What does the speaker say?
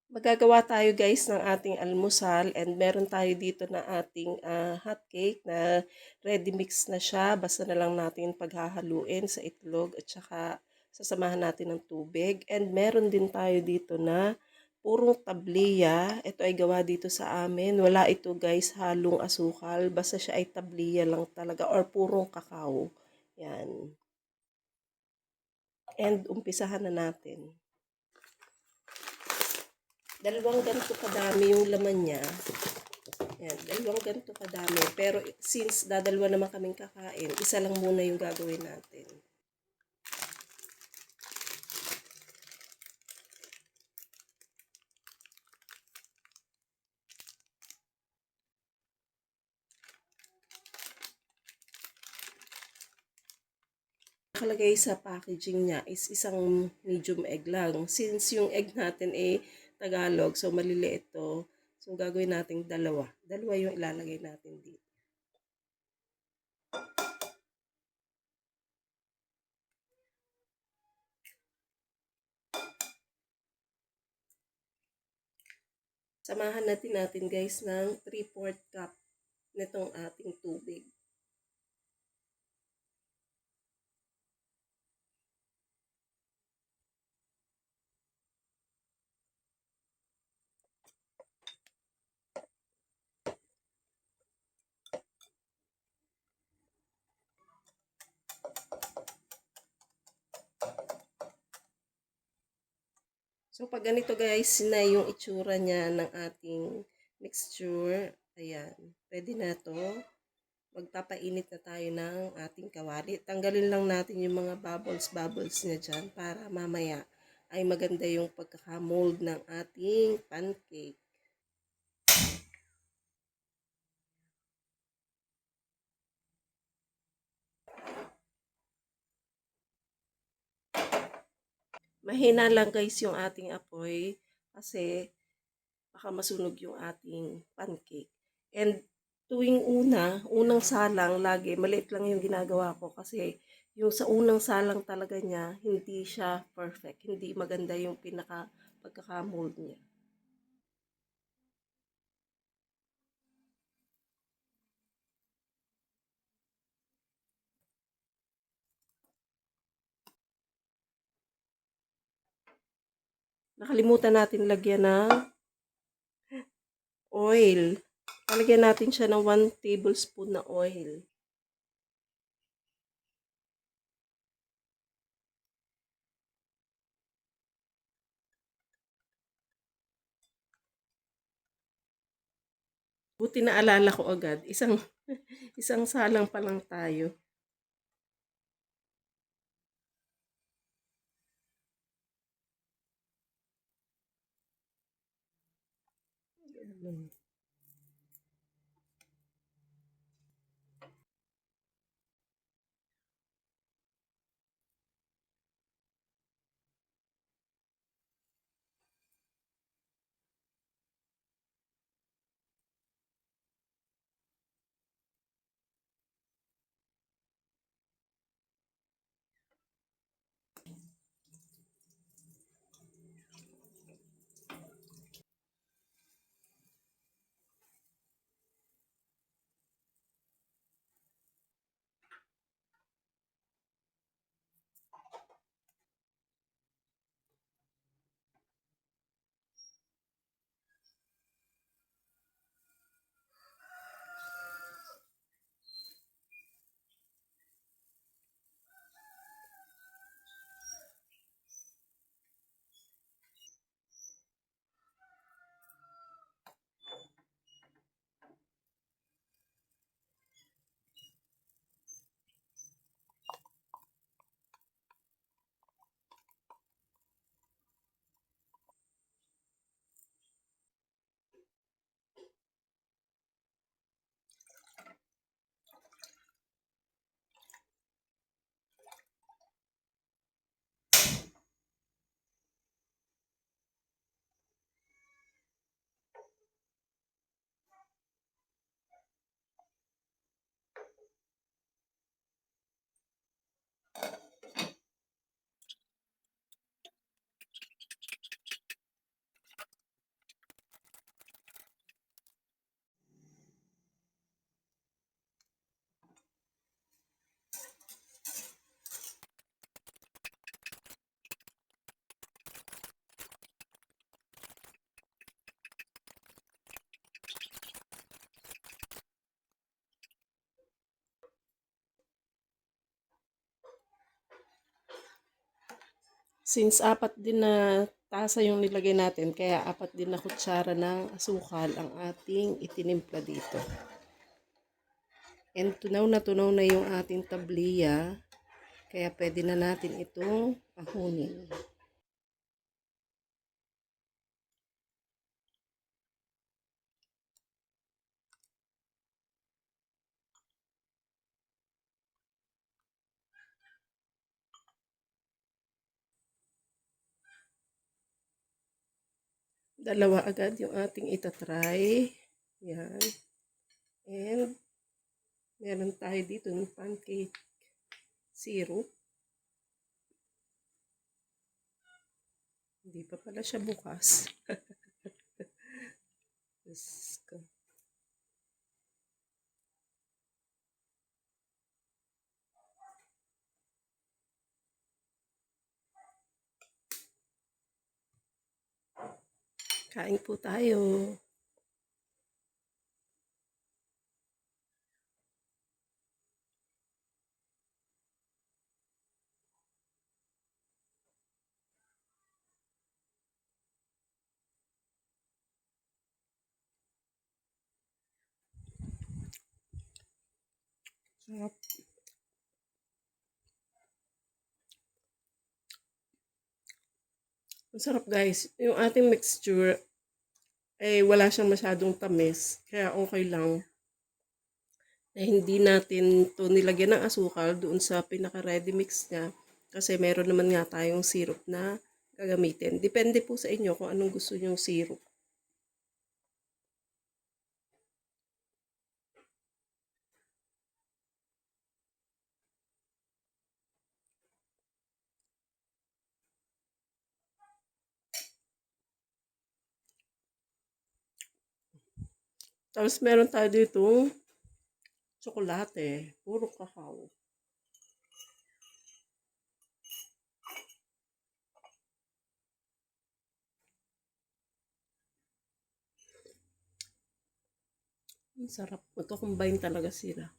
Magagawa tayo guys ng ating almusal and meron tayo dito na ating hot cake na ready mix na siya. Basta na lang natin paghahaluin sa itlog at saka sasamahan natin ng tubig. And meron din tayo dito na purong tabliya. Ito ay gawa dito sa amin. Wala ito guys halong asukal. Basta siya ay tabliya lang talaga or purong kakao. Yan. And umpisahan na natin. Dalawang ganito kadami yung laman niya. Yan, dalawang ganito kadami. Pero since dadalwa naman kaming kakain, isa lang muna yung gagawin natin. Nakalagay sa packaging niya is isang medium egg lang. Since yung egg natin ay Tagalog, so maliliit to. So gagawin natin dalawa. Dalawa yung ilalagay natin dito. Samahan natin guys ng 3/4 cup nitong ating tubig. So, pag ganito guys, na yung itsura niya ng ating mixture. Ayan. Pwede na to. Magpapainit na tayo ng ating kawali. Tanggalin lang natin yung mga bubbles niya dyan para mamaya ay maganda yung pagkakamold ng ating pancake. Mahina lang guys yung ating apoy kasi baka masunog yung ating pancake. And unang salang lagi, maliit lang yung ginagawa ko kasi yung sa unang salang talaga niya, hindi siya perfect. Hindi maganda yung pagkakamold niya. Nakalimutan natin lagyan ng oil. Lalagyan natin siya ng 1 tablespoon na oil. Buti na alala ko agad. Isang salang pa lang tayo. Since apat din na tasa yung nilagay natin, kaya apat din na kutsara ng asukal ang ating itinimpla dito. And tunaw na yung ating tabliya, kaya pwede na natin itong ahunin. Dalawa agad yung ating itatry. Yan. And meron tayo dito ng pancake syrup. Hindi pa pala siya bukas. Diyos ko. Kain po tayo. Sarap. Ang sarap guys. Yung ating mixture, wala siyang masyadong tamis. Kaya okay lang na hindi natin to nilagyan ng asukal doon sa pinaka-ready mix niya. Kasi meron naman nga tayong syrup na gagamitin. Depende po sa inyo kung anong gusto nyong syrup. Tapos meron tayo dito tsokolate. Puro kakao. Ang sarap. Magkakombine talaga sila.